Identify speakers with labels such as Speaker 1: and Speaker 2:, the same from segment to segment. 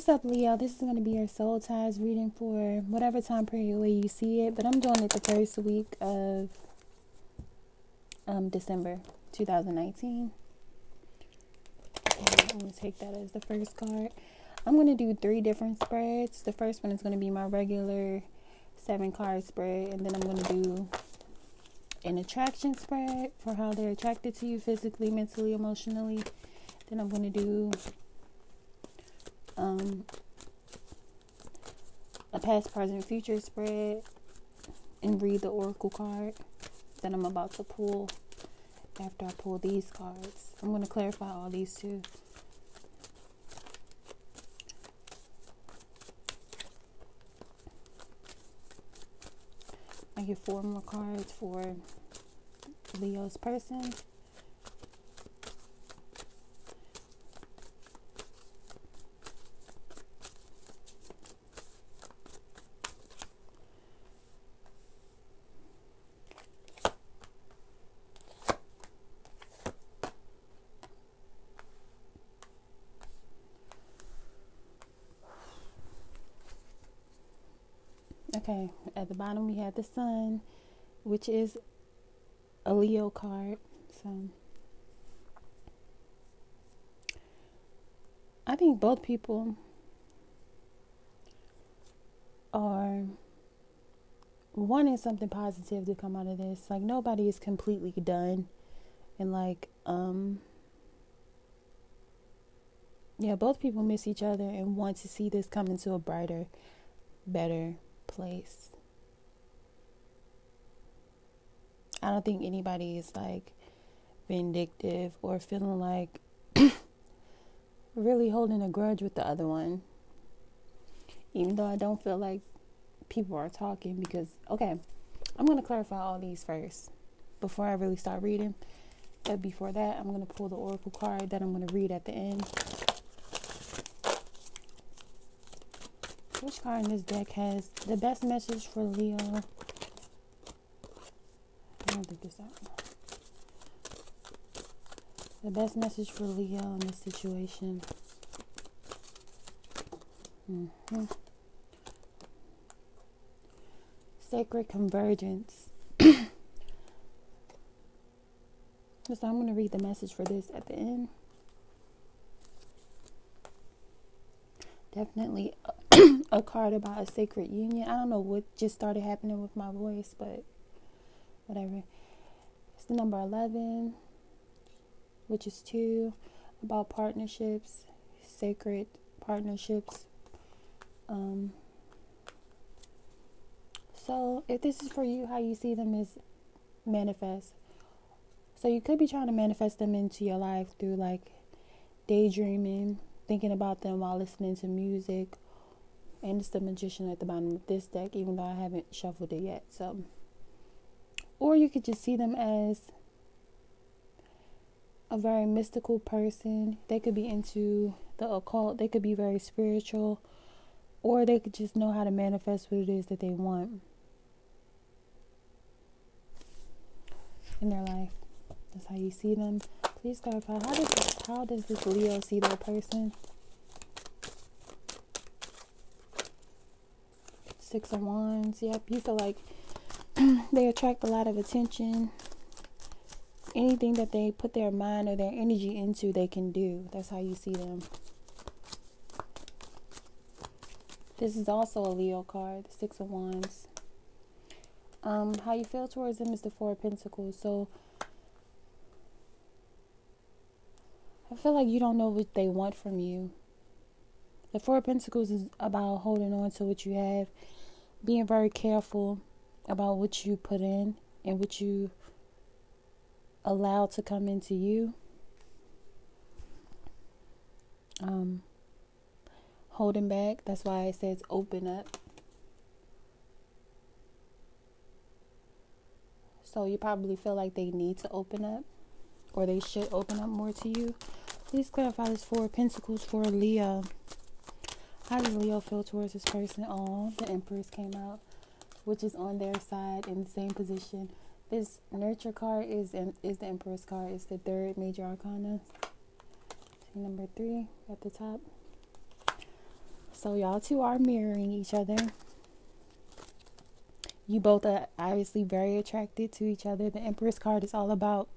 Speaker 1: What's up, Leo? This is going to be your soul ties reading for whatever time period where you see it, but I'm doing it the first week of December 2019. I'm going to take that as the first card. I'm going to do 3 different spreads. The first one is going to be my regular 7-card spread, and then I'm going to do an attraction spread for how they're attracted to you physically, mentally, emotionally. Then I'm going to do a past, present, future spread and read the oracle card that I'm about to pull after I pull these cards. I'm going to clarify all these too. I get 4 more cards for Leo's person. Okay, at the bottom we have the Sun, which is a Leo card. So I think both people are wanting something positive to come out of this. Like, nobody is completely done, and like yeah, both people miss each other and want to see this come into a brighter, better place. I don't think anybody is like vindictive or feeling like really holding a grudge with the other one, even though I don't feel like people are talking. Because, okay, I'm going to clarify all these first before I really start reading. But before that, I'm going to pull the oracle card that I'm going to read at the end. Which card in this deck has the best message for Leo? I don't think it's that one. The best message for Leo in this situation. Sacred convergence. So I'm going to read the message for this at the end. Definitely a card about a sacred union. I don't know what just started happening with my voice, but whatever. It's the number 11, which is 2, about partnerships, sacred partnerships. So if this is for you, how you see them is manifest. So you could be trying to manifest them into your life through like daydreaming, thinking about them while listening to music. And it's the Magician at the bottom of this deck, even though I haven't shuffled it yet. So, or you could just see them as a very mystical person. They could be into the occult. They could be very spiritual. Or they could just know how to manifest what it is that they want in their life. That's how you see them. Please clarify, how does this Leo see their person? 6 of Wands. Yep, you feel like they attract a lot of attention. Anything that they put their mind or their energy into, they can do. That's how you see them. This is also a Leo card, the 6 of Wands. How you feel towards them is the 4 of Pentacles. So I feel like you don't know what they want from you. The 4 of Pentacles is about holding on to what you have, being very careful about what you put in and what you allow to come into you. Holding back. That's why it says open up. So you probably feel like they need to open up, or they should open up more to you. Please clarify this 4 of Pentacles for Leo. How does Leo feel towards this person? Oh, the Empress came out, which is on their side in the same position. This nurture card is the Empress card. It's the 3rd major arcana. See number 3 at the top. So y'all two are mirroring each other. You both are obviously very attracted to each other. The Empress card is all about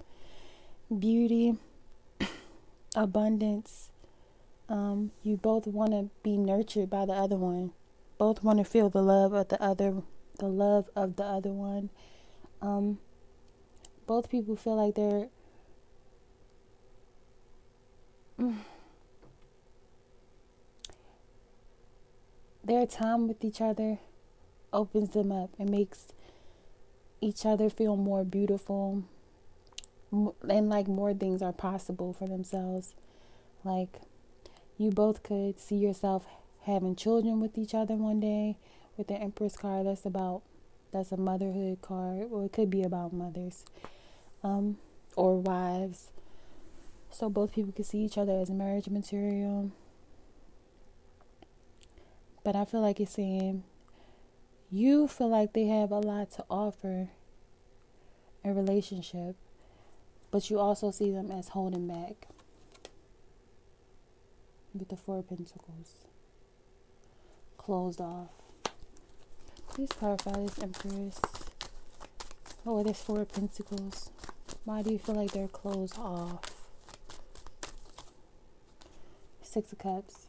Speaker 1: beauty, abundance. You both want to be nurtured by the other one. Both want to feel the love of the other one. Both people feel like their time with each other opens them up and makes each other feel more beautiful, and like more things are possible for themselves. Like, you both could see yourself having children with each other one day. With the Empress card, that's a motherhood card, or it could be about mothers, or wives. So both people could see each other as marriage material. But I feel like it's saying you feel like they have a lot to offer in a relationship, but you also see them as holding back. With the Four of Pentacles. Closed off. Please clarify this, Empress. Oh, there's Four of Pentacles. Why do you feel like they're closed off? Six of Cups.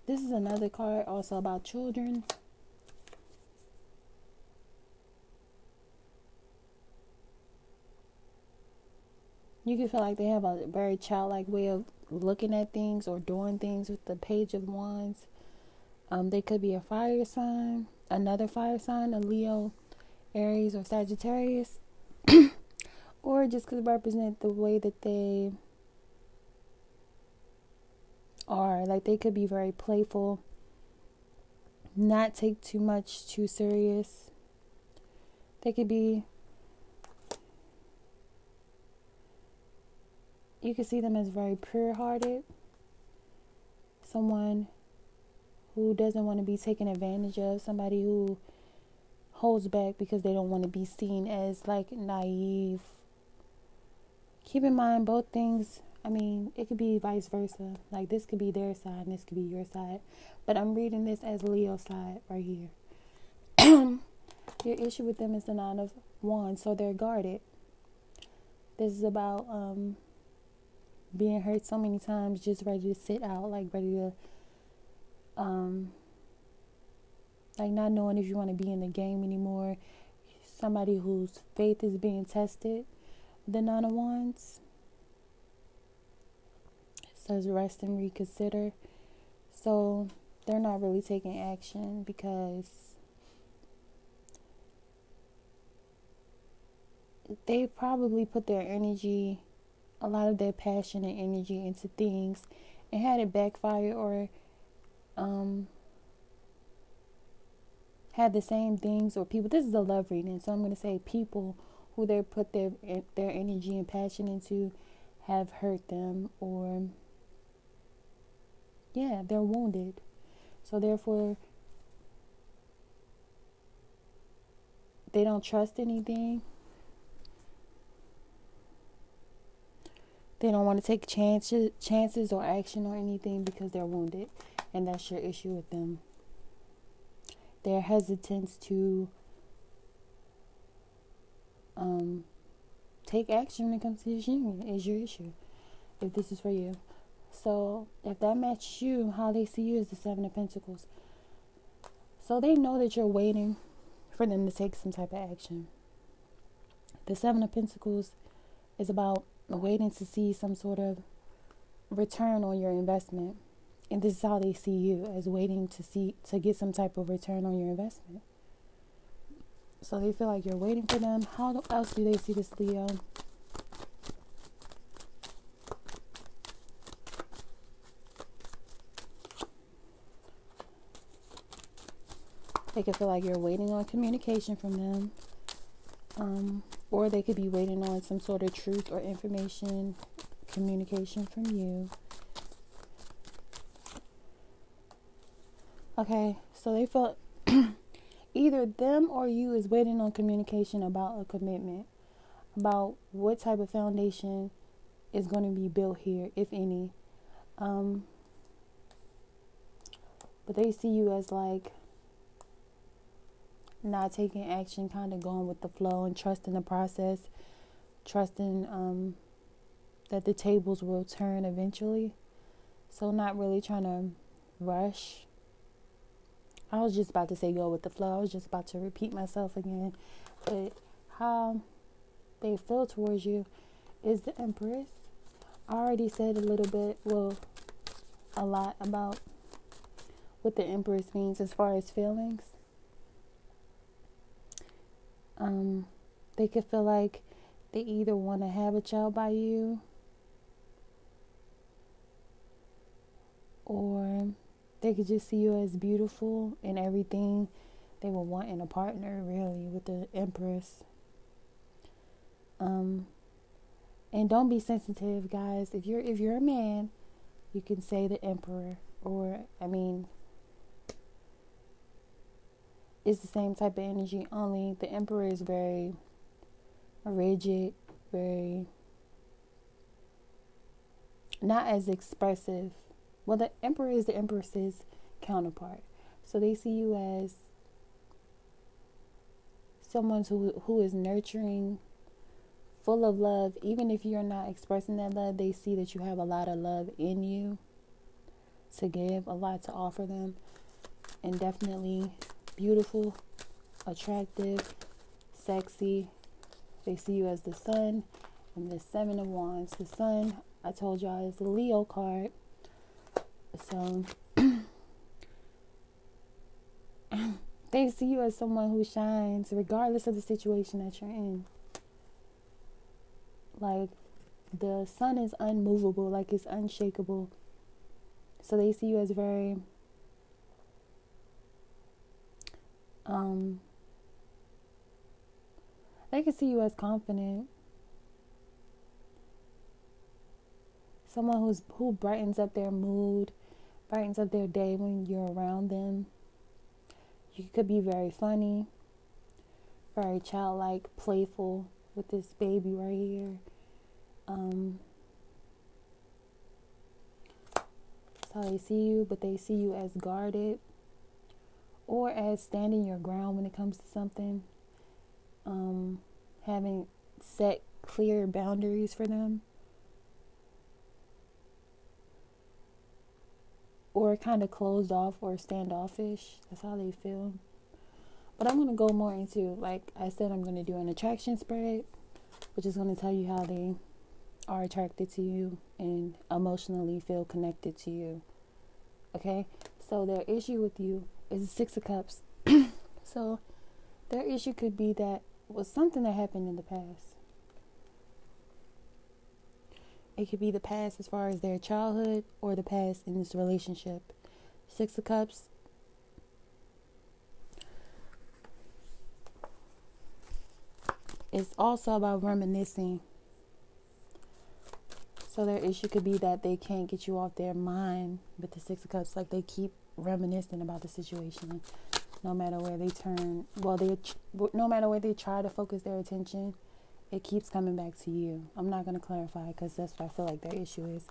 Speaker 1: This is another card also about children. You can feel like they have a very childlike way of looking at things or doing things with the Page of Wands. They could be a fire sign, another fire sign, a Leo, Aries, or Sagittarius. Or just could represent the way that they are. Like, they could be very playful, not take too much too serious. They could be, you could see them as very pure-hearted. Someone who doesn't want to be taken advantage of. Somebody who holds back because they don't want to be seen as like naive. Keep in mind both things. I mean, it could be vice versa. Like, this could be their side and this could be your side. But I'm reading this as Leo's side right here. Your issue with them is the Nine of Wands, so they're guarded. This is about being hurt so many times, just ready to sit out, like ready to like not knowing if you want to be in the game anymore. Somebody whose faith is being tested. The Nine of Wands says rest and reconsider. So they're not really taking action because they probably put their energy, a lot of their passion and energy into things, and had it backfire, or had the same things, or people. This is a love reading, so I'm going to say people who they put their energy and passion into have hurt them, or they're wounded. So therefore, they don't trust anything. They don't want to take chances or action or anything because they're wounded. And that's your issue with them. Their hesitance to take action when it comes to this union is your issue, if this is for you. So if that matches you, how they see you is the Seven of Pentacles. So they know that you're waiting for them to take some type of action. The Seven of Pentacles is about waiting to see some sort of return on your investment. And this is how they see you, as waiting to get some type of return on your investment. So they feel like you're waiting for them. How else do they see this, Leo? They could feel like you're waiting on communication from them. Or they could be waiting on some sort of truth or information, communication from you. Okay, so they felt either them or you is waiting on communication about a commitment, about what type of foundation is going to be built here, if any. But they see you as like not taking action, kind of going with the flow and trusting the process, trusting that the tables will turn eventually. So not really trying to rush. I was just about to say go with the flow. I was just about to repeat myself again. But how they feel towards you is the Empress. I already said a little bit, well, a lot about what the Empress means as far as feelings. They could feel like they either want to have a child by you, or they could just see you as beautiful and everything they would want in a partner, really, with the Empress. And don't be sensitive, guys. If you're a man, you can say the Emperor, or it's the same type of energy, only the Emperor is very rigid, very not as expressive. Well, the Emperor is the Empress's counterpart. So they see you as someone who is nurturing, full of love. Even if you're not expressing that love, they see that you have a lot of love in you to give, a lot to offer them, and definitely beautiful, attractive, sexy. They see you as the Sun and the Seven of Wands. The Sun, I told y'all, is the Leo card. So they see you as someone who shines regardless of the situation that you're in. Like, the Sun is unmovable, like it's unshakable. So they see you as very they can see you as confident. Someone who brightens up their mood, brightens up their day when you're around them. You could be very funny, very childlike, playful with this baby right here. That's how they see you, but they see you as guarded or as standing your ground when it comes to something. Having set clear boundaries for them. Or kind of closed off or standoffish. That's how they feel. But I'm going to go more into, like I said, I'm going to do an attraction spread, which is going to tell you how they are attracted to you and emotionally feel connected to you. Okay? So their issue with you is the Six of Cups. So their issue could be that was something that happened in the past. It could be the past as far as their childhood or the past in this relationship. Six of Cups. It's also about reminiscing. So their issue could be that they can't get you off their mind with the Six of Cups. Like, they keep reminiscing about the situation. No matter where they turn. No matter where they try to focus their attention, it keeps coming back to you. I'm not going to clarify because that's what I feel like their issue is.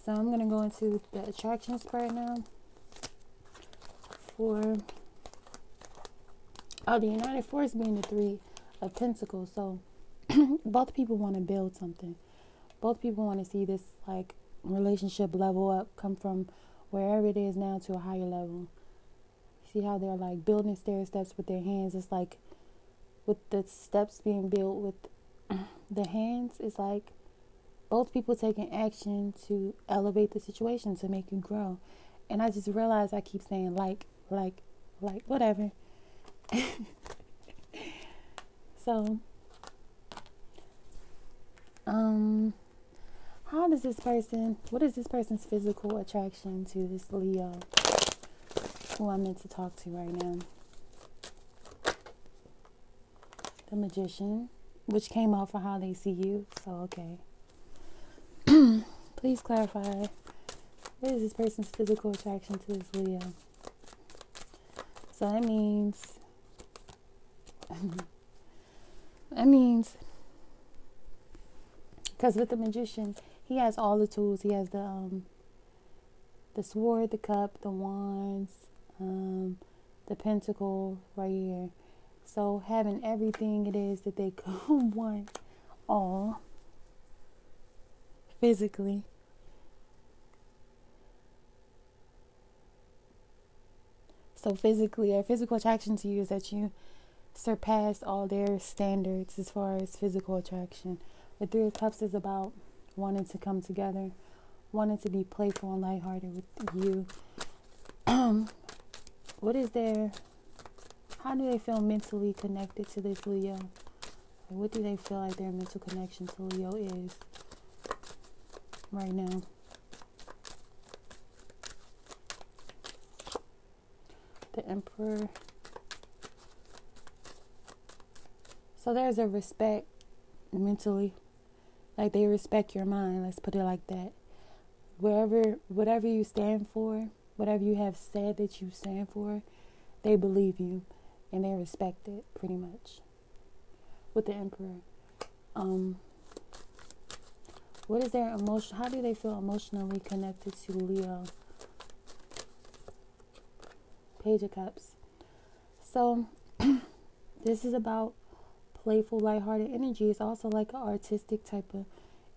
Speaker 1: So I'm going to go into the attraction spread now. For the United Force being the Three of Pentacles. So both people want to build something. Both people want to see this like relationship level up, come from wherever it is now to a higher level. See how they're like building stair steps with their hands. It's like with the steps being built with the hands, it's like both people taking action to elevate the situation, to make it grow. And I just realized I keep saying like, whatever. So, what is this person's physical attraction to this Leo who I'm meant to talk to right now? The Magician, which came out for how they see you. So, okay. Please clarify. What is this person's physical attraction to this Leo? So that means because with the Magician, he has all the tools. He has the the sword, the cup, the wands, the pentacle right here. So having everything it is that they could want all physically. So physically, a physical attraction to you is that you surpass all their standards as far as physical attraction. The Three of Cups is about wanting to come together, wanting to be playful and lighthearted with you. What is their, how do they feel mentally connected to this Leo? What do they feel like their mental connection to Leo is right now? The Emperor. So there's a respect mentally. Like they respect your mind, let's put it like that. Whatever you stand for, whatever you have said that you stand for, they believe you and they respect it pretty much. With the Emperor. What is their emotion? How do they feel emotionally connected to Leo? Page of Cups. So this is about playful, lighthearted energy. It's also like an artistic type of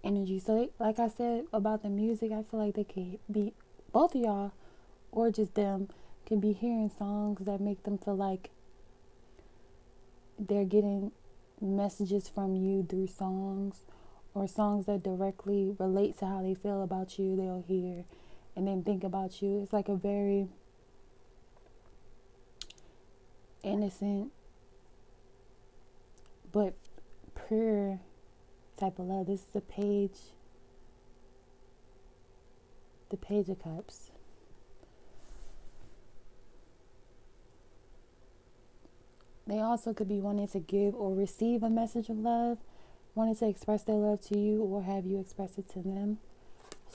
Speaker 1: energy. So like I said about the music, I feel like they could be, both of y'all or just them, can be hearing songs that make them feel like they're getting messages from you through songs, or songs that directly relate to how they feel about you. They'll hear and then think about you. It's like a very innocent but pure type of love. This is the Page of Cups. They also could be wanting to give or receive a message of love, wanting to express their love to you or have you express it to them.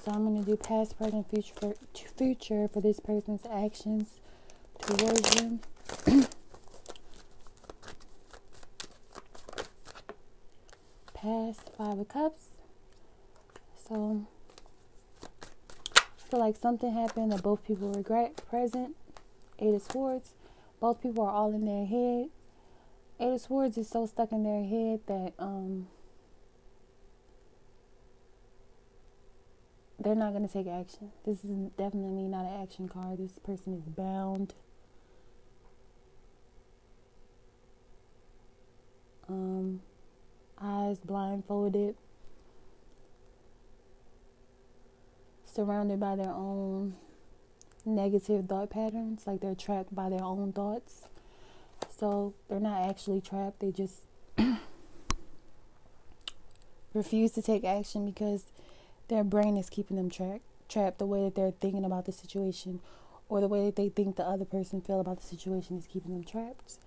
Speaker 1: So I'm going to do past, present, future for this person's actions towards you. Past, Five of Cups. So I feel like something happened that both people regret. Present, Eight of Swords. Both people are all in their head. Eight of Swords is so stuck in their head that they're not going to take action. This is definitely not an action card. This person is bound. Eyes blindfolded. Surrounded by their own negative thought patterns. Like they're trapped by their own thoughts. So they're not actually trapped. They just refuse to take action because their brain is keeping them trapped. The way that they're thinking about the situation, or the way that they think the other person feel about the situation, is keeping them trapped.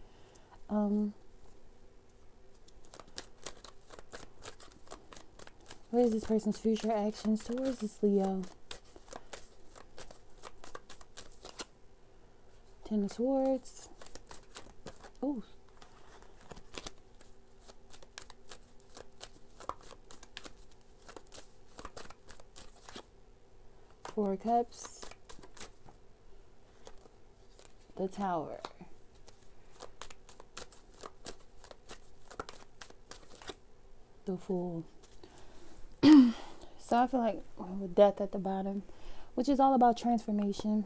Speaker 1: What is this person's future actions towards this Leo? Ten of Swords. Ooh. Four of Cups. The Tower. The Fool. So I feel like with Death at the bottom, which is all about transformation.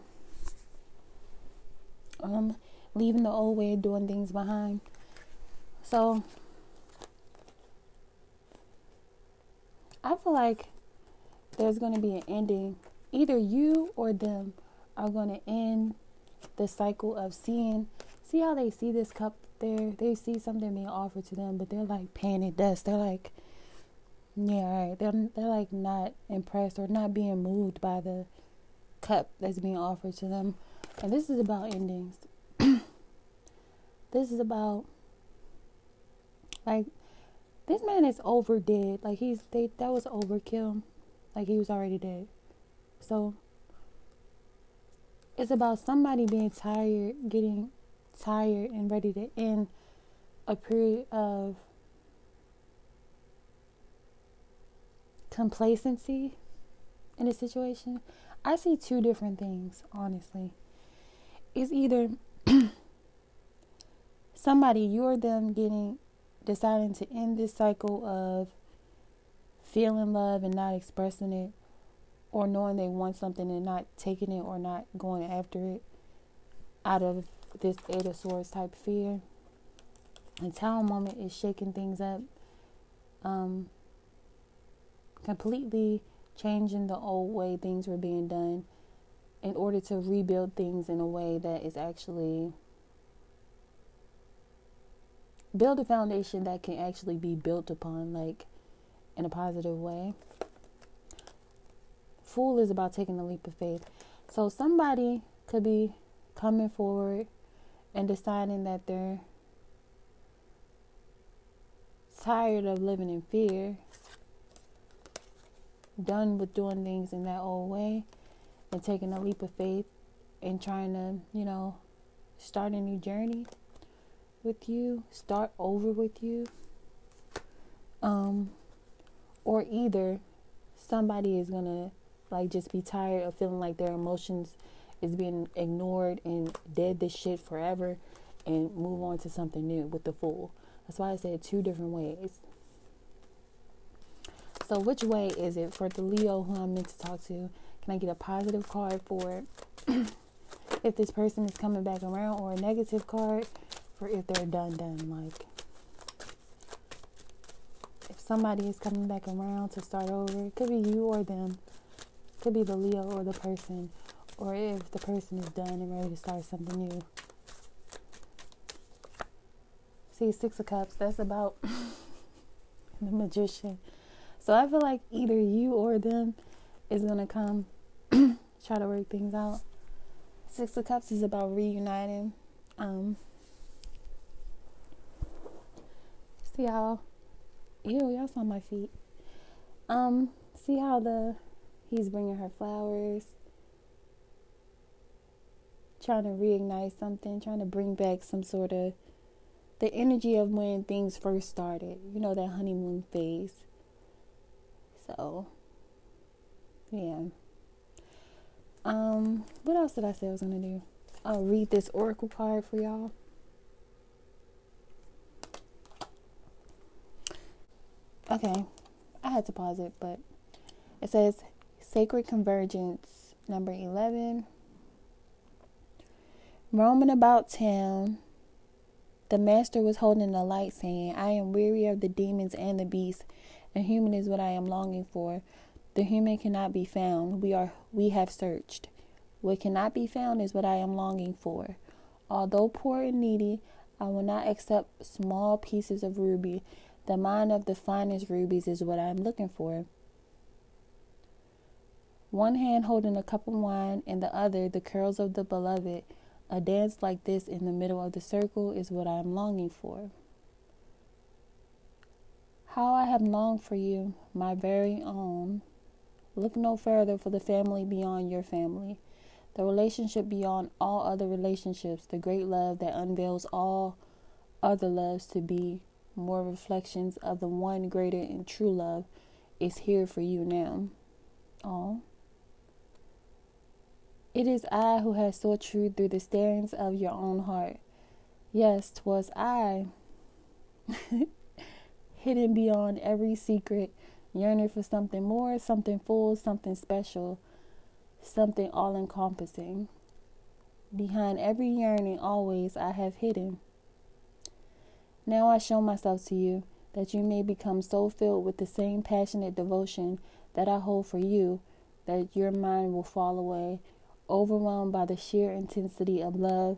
Speaker 1: Leaving the old way of doing things behind. So I feel like there's going to be an ending. Either you or them are going to end the cycle of see how they see this cup there. They see something being offered to them, but they're like paying it dust. They're like, yeah, all right. They're like not impressed or not being moved by the cup that's being offered to them. And this is about endings. This is about, like, this man is over dead. Like that was overkill. Like he was already dead. So it's about somebody being tired, getting tired and ready to end a period of complacency in a situation. I see two different things, honestly. It's either somebody, you or them, deciding to end this cycle of feeling love and not expressing it, or knowing they want something and not taking it or not going after it out of this Eight of Swords type fear. The Tower moment is shaking things up, completely changing the old way things were being done in order to rebuild things in a way that is actually build a foundation that can actually be built upon, like in a positive way. Fool is about taking a leap of faith. So somebody could be coming forward and deciding that they're tired of living in fear, done with doing things in that old way, and taking a leap of faith and trying to, start a new journey with you, start over with you. Or either somebody is gonna just be tired of feeling like their emotions is being ignored and dead this shit forever and move on to something new with the Fool. That's why I said two different ways. So which way is it for the Leo who I'm meant to talk to? Can I get a positive card for if this person is coming back around, or a negative card for if they're done? Like, if somebody is coming back around to start over, it could be you or them. It could be the Leo or the person. Or if the person is done and ready to start something new. See, Six of Cups, that's about the Magician. So I feel like either you or them is going to come try to work things out. Six of Cups is about reuniting. See how, y'all saw my feet. See how he's bringing her flowers, trying to reignite something, trying to bring back some sort of the energy of when things first started. That honeymoon phase. So, yeah. What else did I say I was going to do? I'll read this oracle card for y'all. Okay. I had to pause it, but it says Sacred Convergence, number 11. Roaming about town, the master was holding a light, saying, I am weary of the demons and the beasts. A human is what I am longing for. The human cannot be found. We have searched. What cannot be found is what I am longing for. Although poor and needy, I will not accept small pieces of ruby. The mine of the finest rubies is what I am looking for. One hand holding a cup of wine, and the other the curls of the beloved. A dance like this in the middle of the circle is what I am longing for. How I have longed for you, my very own. Look no further for the family beyond your family. The relationship beyond all other relationships. The great love that unveils all other loves to be more reflections of the one greater and true love is here for you now. Oh. It is I who has sought truth through the starings of your own heart. Yes, 'twas I, hidden beyond every secret, yearning for something more, something full, something special, something all-encompassing. Behind every yearning always I have hidden. Now I show myself to you, that you may become so filled with the same passionate devotion that I hold for you, that your mind will fall away, overwhelmed by the sheer intensity of love,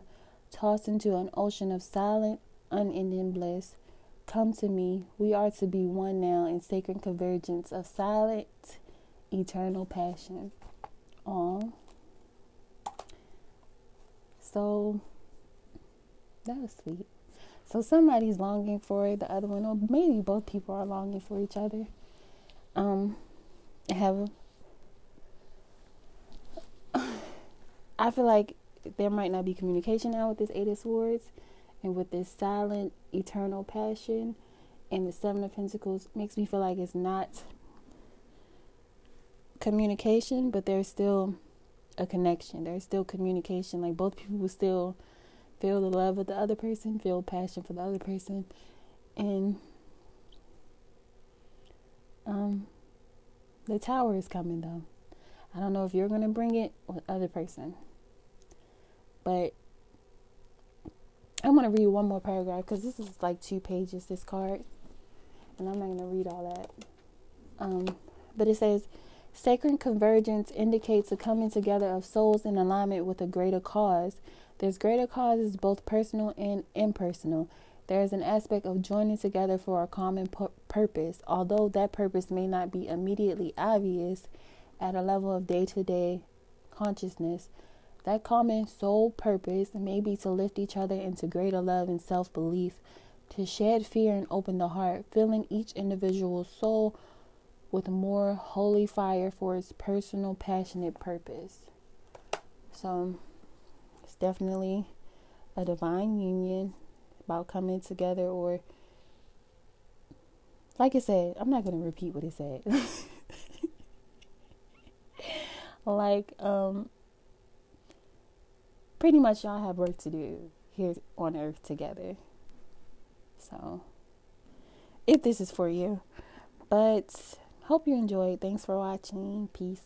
Speaker 1: tossed into an ocean of silent, unending bliss. Come to me, we are to be one now in sacred convergence of silent, eternal passion. Aww. So, that was sweet. So somebody's longing for the other one, or maybe both people are longing for each other. I feel like there might not be communication now with this Eight of Swords, and with this silent, eternal passion, and the Seven of Pentacles makes me feel like it's not communication, but there's still a connection. There's still communication. Like, both people still feel the love of the other person, feel passion for the other person. And the Tower is coming, though. I don't know if you're going to bring it or the other person. But I'm going to read one more paragraph, because this is like 2 pages, this card. And I'm not going to read all that. But it says, sacred convergence indicates a coming together of souls in alignment with a greater cause. This greater cause is both personal and impersonal. There is an aspect of joining together for a common purpose, although that purpose may not be immediately obvious at a level of day-to-day consciousness. That common soul purpose may be to lift each other into greater love and self-belief, to shed fear and open the heart, filling each individual soul with more holy fire for its personal, passionate purpose. So it's definitely a divine union about coming together, or, like I said, I'm not going to repeat what it said. Like, pretty much y'all have work to do here on earth together. So, if this is for you. But hope you enjoyed. Thanks for watching. Peace.